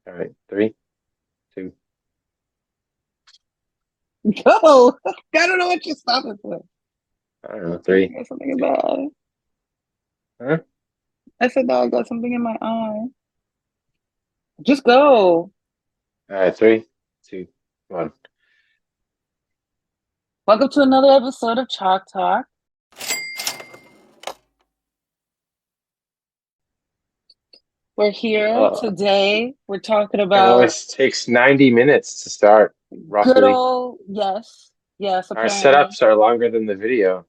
All right, three, two. Go. I don't know what you're stopping for. I don't know. I Three, got something in my two. eye. Huh? I said that I got something in my eye. Just go. All right, three, two, one. Welcome to another episode of Chalk Talk. We're here Uh, today. We're talking it about always takes 90 minutes to start, good roughly. old, yes, yes, Our apparently. setups are longer than the video.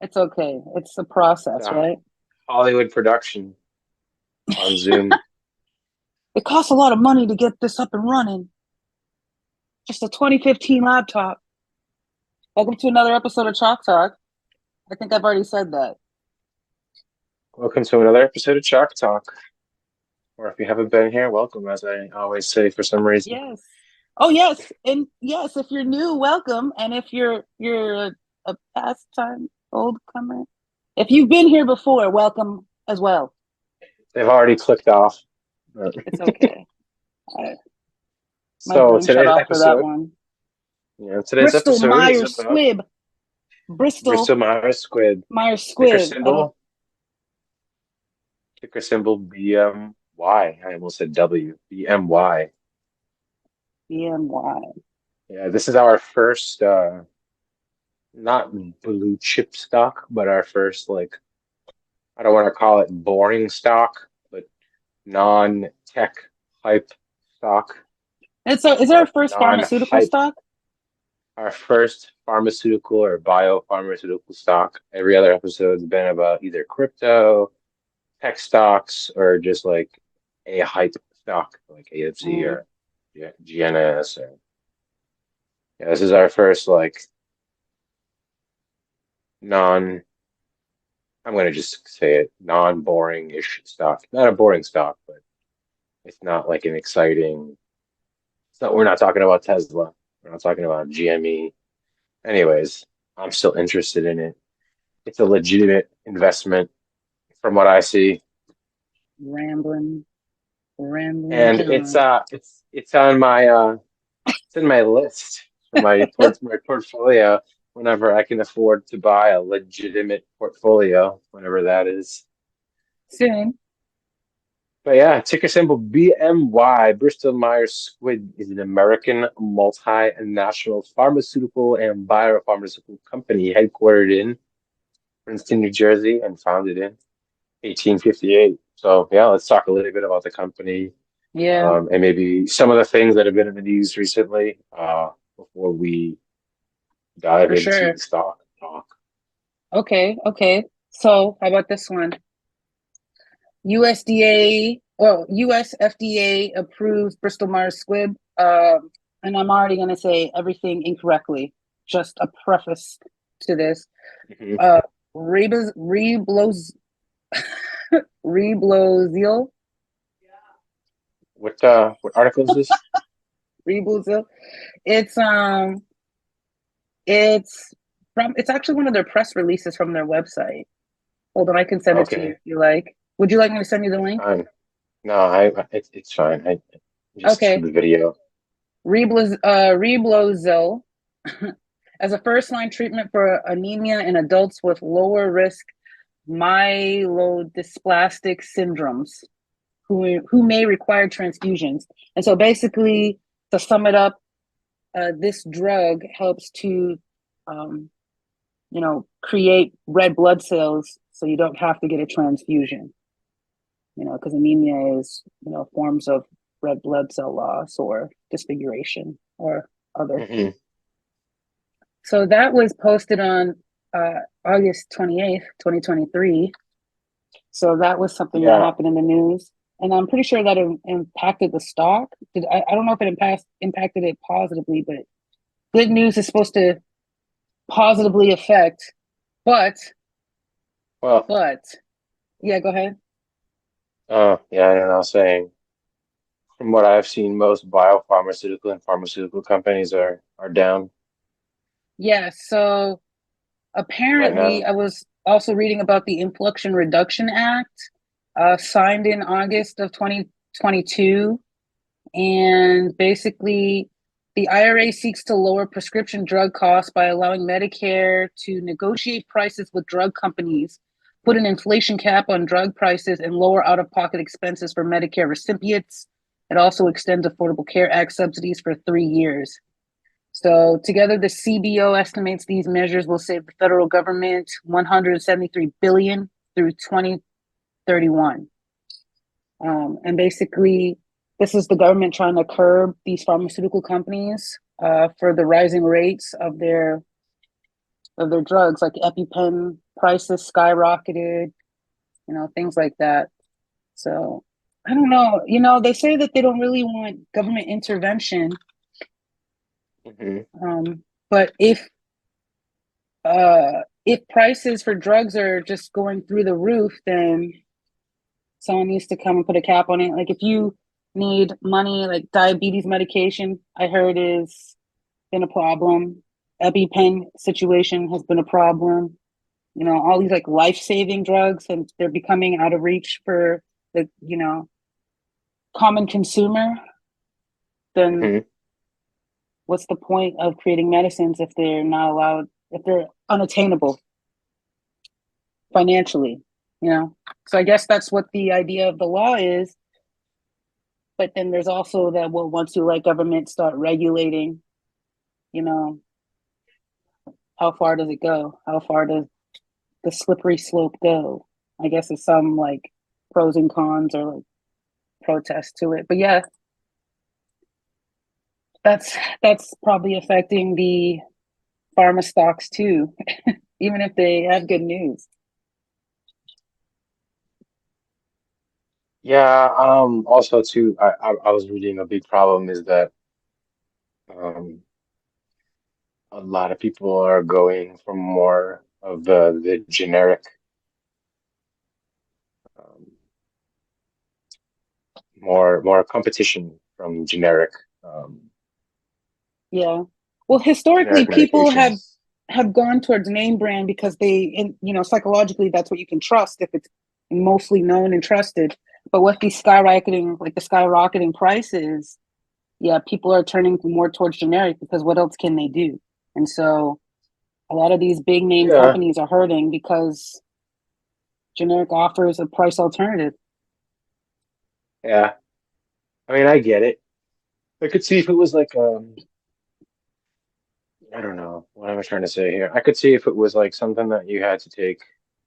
It's okay. It's a It's process, a right? Hollywood production on Zoom. It costs a lot of money to get this up and running. Just a 2015 laptop. Welcome to another episode of Chalk Talk. I think I've already said that. Welcome to another episode of Chalk Talk. Or if you haven't been here, welcome, as I always say for some reason. Yes. Oh yes, and yes, if you're new, welcome, and if you're a past time old comer, if you've been here before, welcome as well. They've already clicked off. Uh, It's okay. I, my So brain shut today's off for that episode, one. today's episode is Bristol-Myers about Squibb. Bristol Bristol-Myers Squibb. Myers Ticker Squibb. symbol, ticker symbol BMY. I almost said W. BMY. BMY. Yeah, this is our first, not blue chip stock, but our first, like, I don't want to call it boring stock, but non-tech hype stock, And so, is there a or first pharmaceutical non-hype, stock? our first pharmaceutical or biopharmaceutical stock. Every other episode has been about either crypto, tech stocks, or just like a hype stock like AFC Mm. or GNS. Or yeah, this is our first like non. I'm gonna just say it non-boring-ish stock. Not a boring stock, but it's not like an exciting. So we're not talking about Tesla. We're not talking about GME. Anyways, I'm still interested in it. It's a legitimate investment from what I see, Rambling, rambling and John. it's on my it's in my list for my portfolio whenever I can afford to buy a legitimate portfolio, whenever that is. Soon. But yeah, ticker symbol BMY, Bristol-Myers Squibb is an American multinational pharmaceutical and biopharmaceutical company headquartered in Princeton, New Jersey, and founded in 1858. So yeah, let's talk a little bit about the company, Yeah, and maybe some of the things that have been in the news recently, before we dive for into sure. the stock talk. Okay, okay. So, how about this one? USDA, well, US FDA approves Bristol Myers Squibb. And I'm already going to say everything incorrectly. Just a preface to this. Mhm. Uh, Rebloz, Reblozil, What article is this? Reblozil. It's um, it's it's actually one of their press releases from their website. Hold on, I can send it to you Okay, if you like. Would you like me to send you the link? fine. No, it's fine. I just for Okay, the video. Reblozil as a first-line treatment for anemia in adults with lower risk myelodysplastic syndromes who may require transfusions. And so basically, to sum it up, this drug helps to, um, create red blood cells so you don't have to get a transfusion, because anemia is, forms of red blood cell loss or disfiguration or other. Hmm. So that was posted on August 28th, 2023. So that was something that Yeah. happened in the news. And I'm pretty sure that it impacted the stock. I don't know if it impacted it positively, but good news is supposed to positively affect. But, Well, but, yeah, go ahead. yeah, and I was saying, from what I've seen, most biopharmaceutical and pharmaceutical companies are down Yeah, so right apparently now. I was also reading about the Inflation Reduction Act, signed in August of 2022. And basically, the IRA seeks to lower prescription drug costs by allowing Medicare to negotiate prices with drug companies, put an inflation cap on drug prices, and lower out of pocket expenses for Medicare recipients. It also extends Affordable Care Act subsidies for 3 years. So, together, the CBO estimates these measures will save the federal government $173 billion through 2031. And basically, this is the government trying to curb these pharmaceutical companies for the rising rates of their drugs, like EpiPen prices skyrocketed, things like that. So I don't know. They say that they don't really want government intervention, Hmm. but if prices for drugs are just going through the roof, then someone needs to come and put a cap on it. Like if you need money, like diabetes medication, I heard is been a problem. EpiPen situation has been a problem. All these like life-saving drugs, and they're becoming out of reach for the common consumer. Then Hmm. what's the point of creating medicines if they're not allowed, if they're unattainable financially? So I guess that's what the idea of the law is. But then there's also that, well, once you let government start regulating, you know, how far does it go? How far does the slippery slope go? I guess it's some like pros and cons or like protests to it. But yeah, that's probably affecting the pharma stocks too, even if they have good news. Yeah. Also, too, I was reading a big problem is that um, a lot of people are going for more of the generic, um, more competition from Yeah. Well, historically, generic people medications. have gone towards name brand because psychologically, that's what you can trust if it's mostly known and trusted. But with these skyrocketing prices, yeah, people are turning more towards generic because what else can they do? And so a lot of these big name Yeah, companies are hurting because generic offers a price alternative. yeah. I mean, I get it. I could see if it was like I don't know. What am I trying to say here? I could see if it was like something that you had to take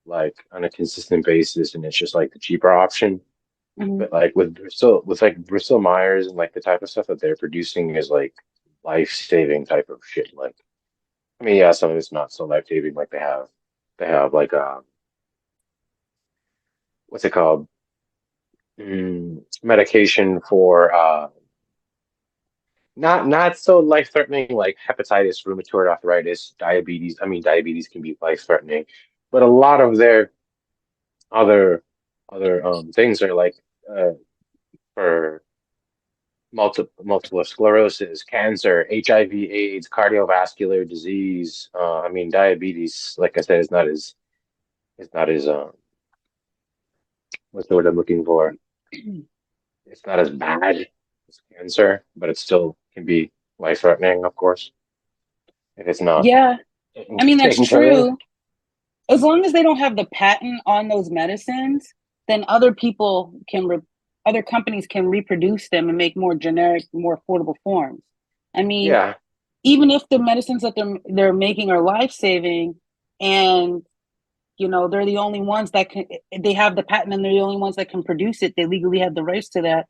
like on a consistent basis and it's just like the cheaper option. Mhm. But like with Bristol Myers and like the type of stuff that they're producing is like life-saving type of shit. Like, I mean, yeah, some of it's not so life-saving. Like they have like what's it called? Medication for not so life-threatening like hepatitis, rheumatoid arthritis, diabetes. I mean, diabetes can be life-threatening, but a lot of their other things are like uh for multiple sclerosis, cancer, HIV, AIDS, cardiovascular disease. I mean, diabetes, like I said, is not as what's the word I'm looking for? It's not as bad as cancer, but it still can be life-threatening, of course, if it's not Yeah, I mean that's taken care of. true. As long as they don't have the patent on those medicines, then other companies can reproduce them and make more generic, more affordable forms. I mean, Yeah, even if the medicines that they're making are life saving, and they're the only ones that can, they have the patent and they're the only ones that can produce it. They legally have the rights to that.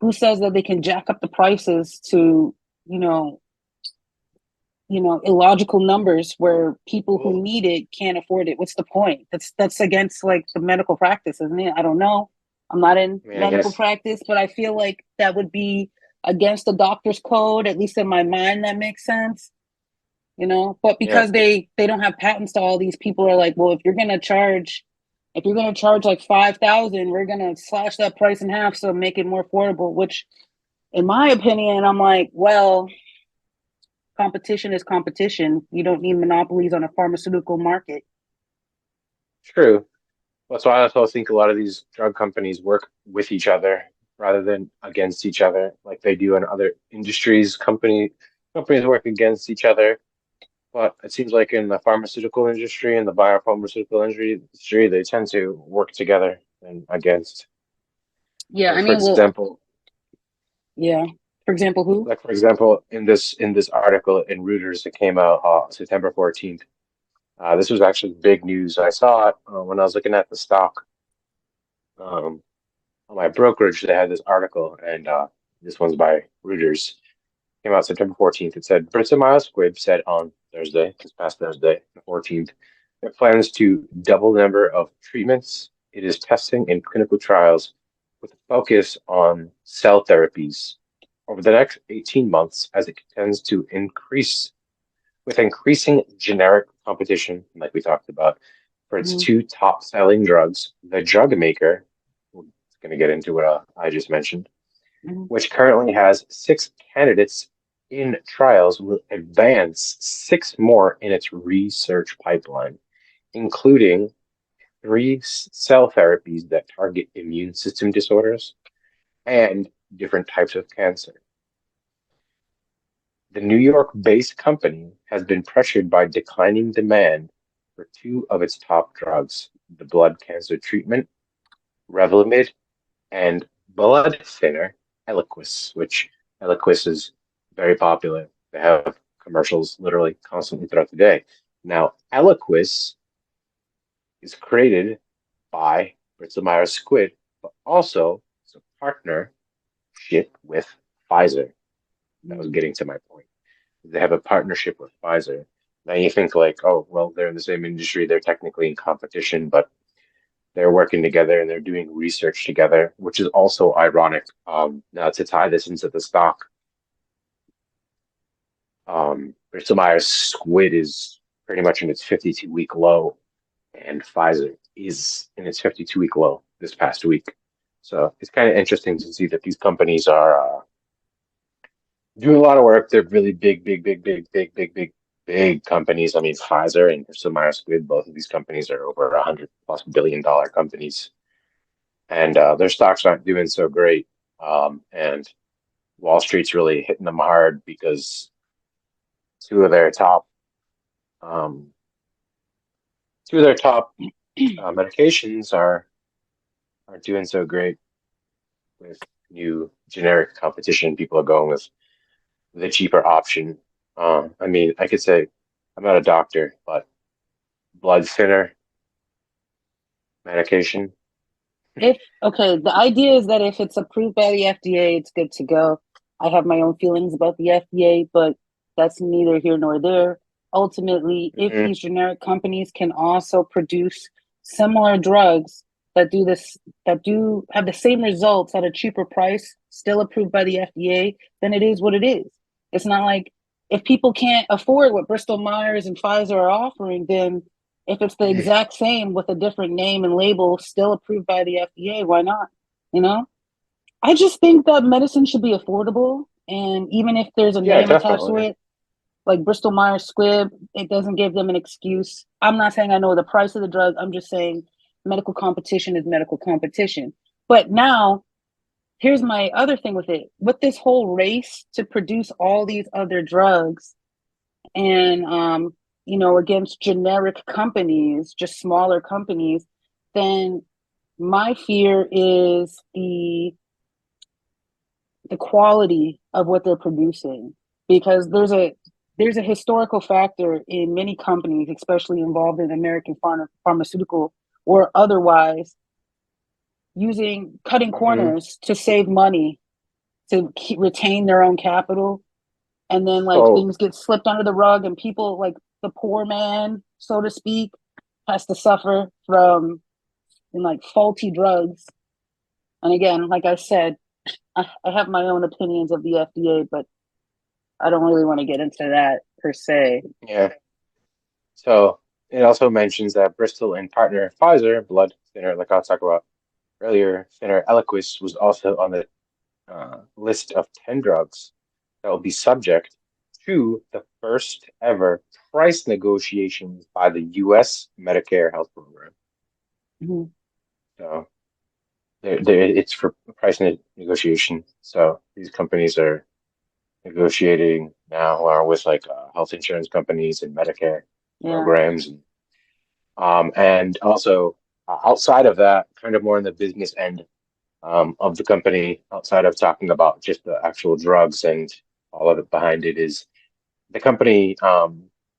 Who says that they can jack up the prices to you know illogical numbers where people who need it can't afford it? What's the point? That's against like the medical practice, isn't it? I don't know. I'm not in I mean, I medical guess, practice, but I feel like that would be against the doctor's code, at least in my mind. That makes sense. But yeah. because they don't have patents to all these, people are like, well, if you're gonna charge like 5,000, we're gonna slash that price in half so make it more affordable. Which, in my opinion, I'm like, well, competition is competition. You don't need monopolies on a pharmaceutical market. True. That's why I also think a lot of these drug companies work with each other. rather than against each other like they do in other industries. Companies work against each other, but it seems like in the pharmaceutical industry and the biopharmaceutical industry, they tend to work together and against. Yeah, Like I for mean, well, example, yeah. For example, who? in this article in Reuters that came out September 14th. This was actually big news. I saw it when I was looking at the stock. Um, on my brokerage, they had this article, and this one's by Reuters. Came out September 14th. It said Bristol-Myers Squibb said on Thursday, this past Thursday, the 14th, it plans to double the number of treatments it is testing in clinical trials with a focus on cell therapies over the next 18 months as it tends to increase with increasing generic competition, like we talked about, for its Hmm. two top selling drugs, the drug maker, we're going to get into what I just mentioned, Hmm. which currently has six candidates in trials, will advance six more in its research pipeline, including three cell therapies that target immune system disorders and different types of cancer. The New York-based company has been pressured by declining demand for two of its top drugs, the blood cancer treatment, Revlimid, and blood thinner, Eliquis, which Eliquis is very popular. They have commercials literally constantly throughout the day. Now, Eliquis is created by Bristol-Myers Squibb, but also is a partnership with Pfizer. That was Hmm. getting to my point. They have a partnership with Pfizer. Now you think like, oh, well, they're in the same industry, they're technically in competition, but they're working together and they're doing research together, which is also ironic. Now to tie this into the stock, Bristol-Myers Squibb is pretty much in its 52-week low, and Pfizer is in its 52-week low this past week. So it's kind of interesting to see that these companies are doing a lot of work. They're really big companies. I mean, Pfizer and Bristol-Myers Squibb, both of these companies are over $100+ billion companies, and their stocks aren't doing so great. And Wall Street's really hitting them hard because two of their top, um, two of their top medications aren't doing so great with new generic competition. People are going with the cheaper option. I mean, I could say I'm not a doctor, but blood thinner medication. If okay, the idea is that if it's approved by the FDA, it's good to go. I have my own feelings about the FDA, but that's neither here nor there. Ultimately, if Hmm. these generic companies can also produce similar drugs that do this, that do have the same results at a cheaper price, still approved by the FDA, then it is what it is. It's not like if people can't afford what Bristol Myers and Pfizer are offering, then if it's the exact same with a different name and label, still approved by the FDA, why not? You know, I just think that medicine should be affordable, and even if there's a Yeah, name attached to definitely. it, like Bristol Myers Squibb, it doesn't give them an excuse. I'm not saying I know the price of the drug. I'm just saying medical competition is medical competition. But now, here's my other thing with it: with this whole race to produce all these other drugs, and against generic companies, just smaller companies, then my fear is the quality of what they're producing, because there's a historical factor in many companies, especially involved in American pharmaceutical or otherwise, using cutting Hmm. corners to save money, to retain their own capital, and then like So things get slipped under the rug, and people like the poor man, so to speak, has to suffer from like faulty drugs. And again, like I said, I have my own opinions of the FDA, but I don't really want to get into that per se. yeah, so it also mentions that Bristol and partner Pfizer, blood thinner, like I was talking about earlier, thinner Eliquis was also on the list of 10 drugs that will be subject to the first ever price negotiations by the U.S. Medicare Health Program. Mhm. So it's for price negotiation. So these companies are negotiating now with like health insurance companies and Medicare Yeah. programs, and also outside of that, kind of more in the business end of the company, outside of talking about just the actual drugs and all of it behind it, is the company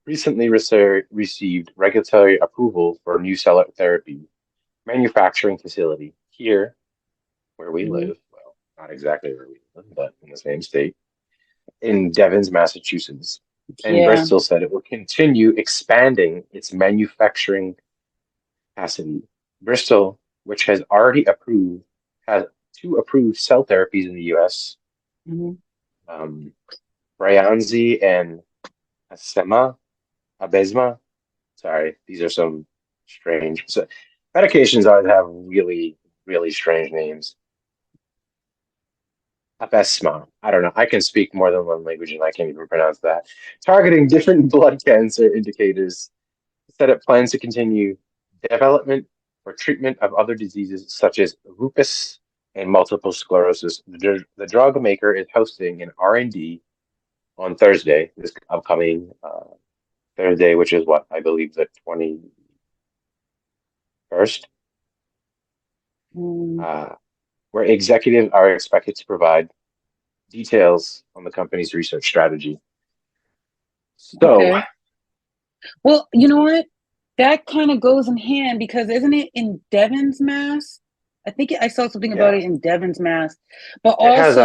recently received regulatory approval for a new cell therapy manufacturing facility here where we Hmm. live. Well, not exactly where we live, but in the same state, in Devens, Massachusetts. And Yeah. Bristol said it will continue expanding its manufacturing capacity. Bristol, which has already approved, has two approved cell therapies in the US, Hmm. um, Breyanzi and Asema, Abesma. Sorry, these are some strange. So, medications always have really, really strange names. Abesma. I don't know. I can speak more than one language and I can't even pronounce that. Targeting different blood cancer indicators, said it plans to continue development for treatment of other diseases such as lupus and multiple sclerosis. The drug maker is hosting an R&D on Thursday, this upcoming Thursday, which is what I believe the 21st, Mm. uh, where executives are expected to provide details on the company's research strategy. So, Okay. Well, you know what? That kind of goes in hand because isn't it in Devon's Mass? I think I saw something about yeah, it in Devon's Mass. But it has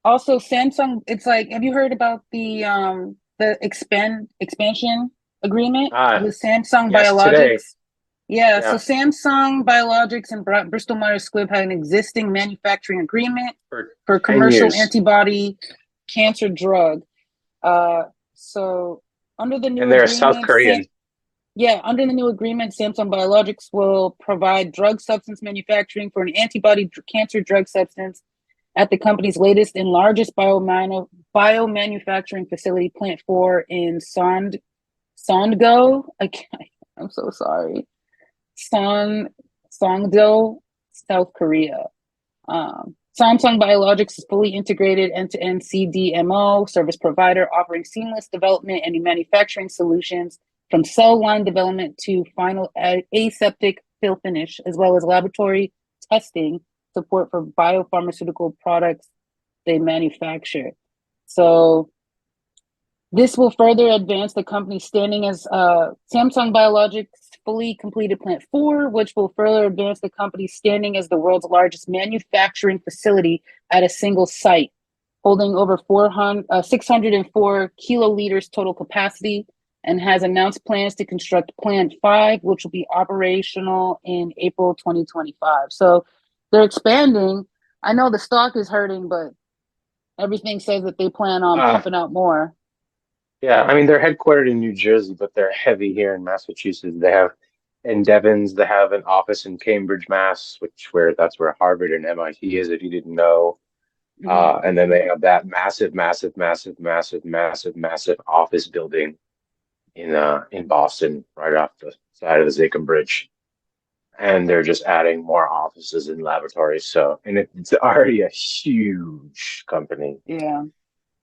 also Samsung, it's like, have you heard about the expansion agreement with Samsung yes, today. Biologics? Yeah, so Yeah, Samsung Biologics and Bristol-Myers Squibb had an existing manufacturing agreement for for 10 commercial years. antibody cancer drug. So under the new And they're South agreement, Korean. under the new agreement, Samsung Biologics will provide drug substance manufacturing for an antibody cancer drug substance at the company's latest and largest biomanufacturing facility, Plant 4 in Sondgo. I'm so sorry. Son Songdo, South Korea. Samsung Biologics is fully integrated end-to-end CDMO service provider, offering seamless development and manufacturing solutions from cell line development to final aseptic fill finish, as well as laboratory testing support for biopharmaceutical products they manufacture. So this will further advance the company's standing as Samsung Biologics fully completed Plant 4, which will further advance the company's standing as the world's largest manufacturing facility at a single site, holding over 604 kiloliters total capacity, and has announced plans to construct Plant 5, which will be operational in April 2025. So they're expanding. I know the stock is hurting, but everything says that they plan on Uh, pumping out more. yeah, I mean, they're headquartered in New Jersey, but they're heavy here in Massachusetts. They have in Devens, they have an office in Cambridge, Mass, where that's where Harvard and MIT is, if you didn't know. Mm-hmm. And then they have that massive office building in Boston, right off the side of the Zachem Bridge. And they're just adding more offices and laboratories. So, and it's already a huge company. Yeah.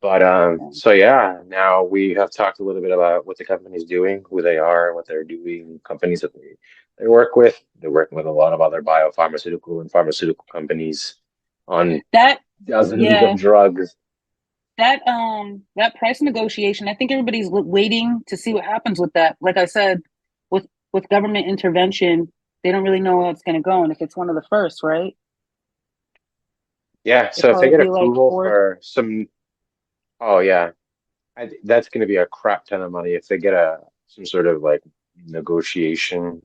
But Yeah. so yeah, now we have talked a little bit about what the company's doing, who they are, what they're doing, companies that they work with. They're working with a lot of other biopharmaceutical and pharmaceutical companies on That dozens of yeah, drugs. that price negotiation, I think everybody's waiting to see what happens with that. Like I said, with government intervention, they don't really know how it's going to go and if it's one of the first, right? Yeah, It'd so if they probably get be like approval fourth. for some, oh yeah, that's going to be a crap ton of money if they get a some sort of like negotiation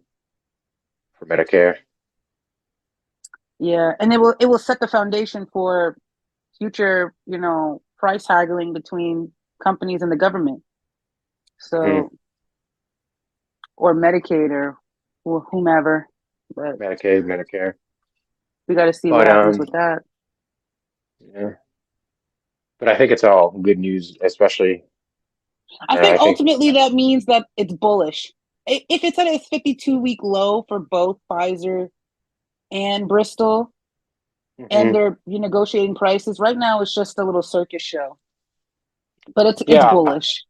for Medicare. Yeah, and it will set the foundation for future, price haggling between companies and the government. Hmm. So, or Medicaid or whomever. But Medicaid, Medicare. we got to see what But happens with that. yeah, but I think it's all good news, especially I think I think ultimately that means that it's bullish. If it's at a 52-week low for both Pfizer and Bristol, and Hmm. they're negotiating prices. Right now, it's just a little circus show, but it's Yeah, bullish.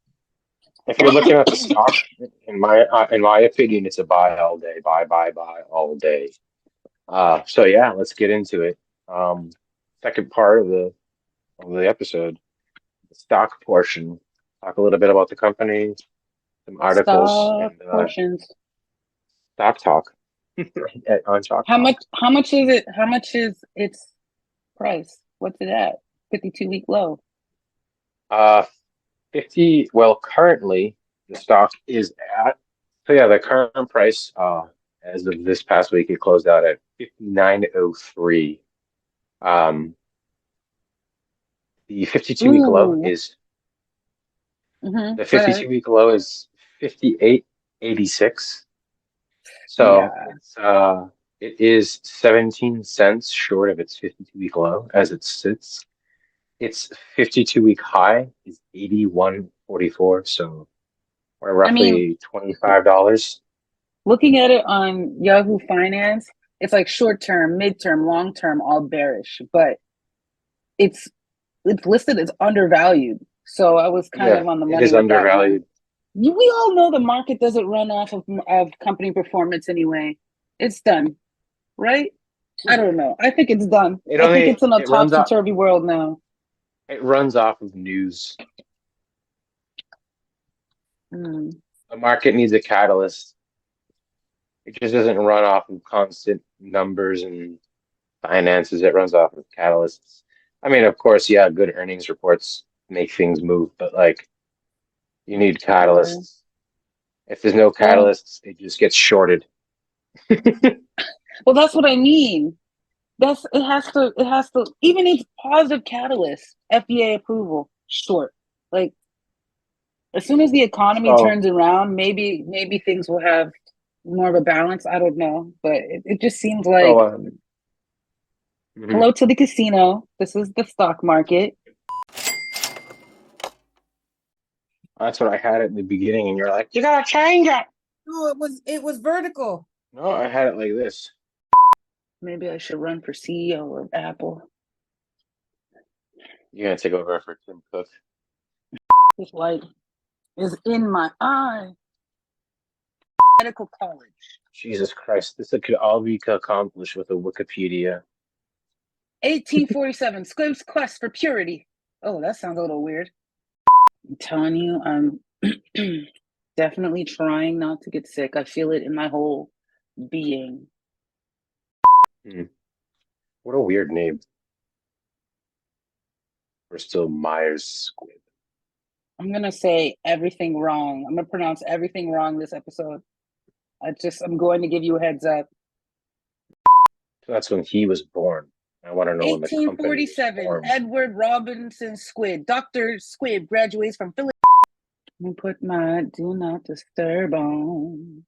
if you're looking at the stock, in my opinion, it's a buy all day, buy all day. So yeah, let's get into it. Um, Second part of the episode, the stock portion. Talk a little bit about the company, some articles, Stock and portions. stock talk on Chalk How much? Talk. How much is it? How much is its price? What's it at? 52-week low. Uh, 50. Well, currently the stock is at. So yeah, the current price, as of this past week, it closed out at 59.03. Um, the 52-week low Ooh. is Mm-hmm. the Go ahead. 52-week low is 58.86. So Yeah. it is 17 cents short of its 52-week low as it sits. Its 52-week high is 81.44. So we're I mean, roughly $25. looking at it on Yahoo Finance, it's like short term, mid term, long term, all bearish, but it's it's listed as undervalued. So I was kind Yeah, of on the it money is with that one. undervalued. We all know the market doesn't run off of company performance anyway. It's done, right? I don't know. I think it's done. I think it's in a It runs topsy off turvy world now. it runs off of news. Mm. The market needs a catalyst. It just doesn't run off of constant numbers and finances. It runs off of catalysts. I mean, of course, yeah, good earnings reports make things move, but like you need Sure. catalysts. If there's no Well, catalysts, it just gets shorted. well, that's what I mean. It has to even if positive catalyst, FDA approval, short. Like as soon as the economy So, turns around, maybe things will have more of a balance. I don't know, but it just seems so like mhm. hello to the casino. This is the stock market. That's what I had it in the beginning, and you're like, you gotta change it. No, it was vertical. No, I had it like this. Maybe I should run for CEO of Apple. You're gonna take over for Tim Cook. This light is in my eye. Medical college. Jesus Christ, this could all be accomplished with a Wikipedia. 1847. Squibb's quest for purity. Oh, that sounds a little weird. I'm telling you, I'm definitely trying not to get sick. I feel it in my whole being. Hmm. What a weird name. Bristol-Myers Squibb. I'm gonna say everything wrong. I'm gonna pronounce everything wrong this episode. I'm going to give you a heads up. So that's when he was born. I want to know when the company was 1847. formed. Edward Robinson Squibb. Dr. Squibb graduates from Philly. Put my do not disturb on.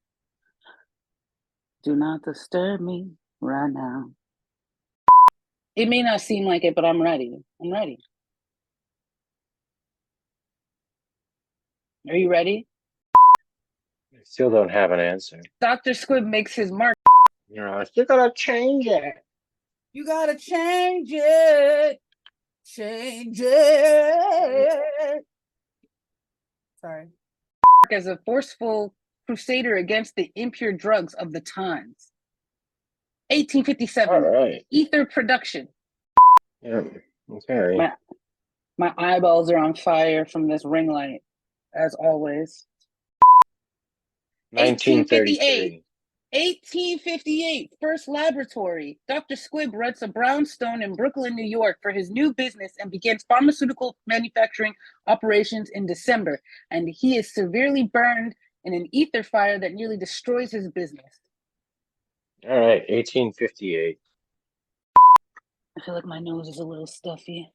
Do not disturb me right now. It may not seem like it, but I'm ready. I'm ready. Are you ready? I still don't have an answer. Dr. Squibb makes his mark. You gotta change it. You gotta change it. Change it. Sorry. As a forceful crusader against the impure drugs of the times. All 1857. right. Ether production. Yeah. Okay. My my eyeballs are on fire from this ring light, as always. 1858. 1933. 1858, first laboratory. Dr. Squibb rents a brownstone in Brooklyn, New York for his new business and begins pharmaceutical manufacturing operations in December. And he is severely burned in an ether fire that nearly destroys his business. All right. 1858. I feel like my nose is a little stuffy.